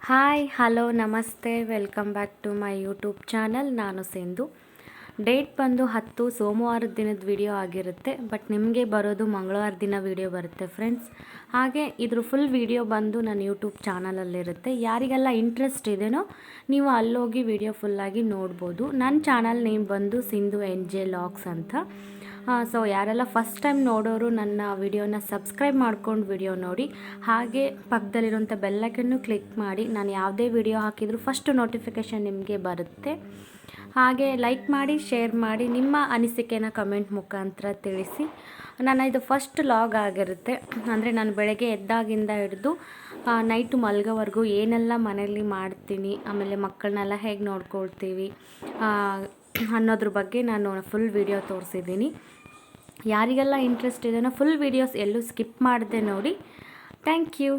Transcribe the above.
Hi hello ನಮಸ್ತೆ welcome back to my YouTube channel. ನಾನು Sindhu. Date ಬಂದು 10 ಸೋಮವಾರದ ದಿನದ ವಿಡಿಯೋ ಆಗಿರುತ್ತೆ, ಬಟ್ ನಿಮಗೆ ಬರೋದು ಮಂಗಳವಾರ ದಿನ ವಿಡಿಯೋ ಬರುತ್ತೆ ಫ್ರೆಂಡ್ಸ್. ಹಾಗೆ ಇದ್ರ ಫುಲ್ ವಿಡಿಯೋ ಬಂದು ನನ್ನ ಯೂಟ್ಯೂಬ್ ಚಾನಲಲ್ಲಿರುತ್ತೆ. ಯಾರಿಗೆಲ್ಲ ಇಂಟ್ರೆಸ್ಟ್ ಇದೆಯೋ ನೀವು ಅಲ್ಲೋಗಿ ವಿಡಿಯೋ ಫುಲ್ಲಾಗಿ ನೋಡ್ಬೋದು. ನನ್ನ ಚಾನಲ್ ನೇಮ್ ಬಂದು ಸಿಂಧು NJ ಲಾಗ್ಸ್ ಅಂತ. ಸೊ ಯಾರೆಲ್ಲ ಫಸ್ಟ್ ಟೈಮ್ ನೋಡೋರು ನನ್ನ ವಿಡಿಯೋನ ಸಬ್ಸ್ಕ್ರೈಬ್ ಮಾಡ್ಕೊಂಡು ವಿಡಿಯೋ ನೋಡಿ, ಹಾಗೆ ಪಕ್ಕದಲ್ಲಿರುವಂಥ ಬೆಲ್ಲೈಕನ್ನು ಕ್ಲಿಕ್ ಮಾಡಿ. ನಾನು ಯಾವುದೇ ವಿಡಿಯೋ ಹಾಕಿದರೂ ಫಸ್ಟ್ ನೋಟಿಫಿಕೇಷನ್ ನಿಮಗೆ ಬರುತ್ತೆ. ಹಾಗೆ ಲೈಕ್ ಮಾಡಿ, ಶೇರ್ ಮಾಡಿ, ನಿಮ್ಮ ಅನಿಸಿಕೆನ ಕಮೆಂಟ್ ಮುಖಾಂತರ ತಿಳಿಸಿ. ನನ್ನ ಇದು ಫಸ್ಟ್ ಲಾಗ್ ಆಗಿರುತ್ತೆ. ಅಂದರೆ ನಾನು ಬೆಳಗ್ಗೆ ಎದ್ದಾಗಿಂದ ಹಿಡಿದು ನೈಟು ಮಲ್ಗೋವರೆಗೂ ಏನೆಲ್ಲ ಮನೆಯಲ್ಲಿ ಮಾಡ್ತೀನಿ, ಆಮೇಲೆ ಮಕ್ಕಳನ್ನೆಲ್ಲ ಹೇಗೆ ನೋಡ್ಕೊಳ್ತೀವಿ ಅನ್ನೋದ್ರ ಬಗ್ಗೆ ನಾನು ಫುಲ್ ವಿಡಿಯೋ ತೋರಿಸಿದ್ದೀನಿ. ಯಾರಿಗೆಲ್ಲ ಇಂಟ್ರೆಸ್ಟ್ ಇದೆಯೋ ಫುಲ್ ವೀಡಿಯೋಸ್ ಎಲ್ಲೂ ಸ್ಕಿಪ್ ಮಾಡದೆ ನೋಡಿ. Thank you.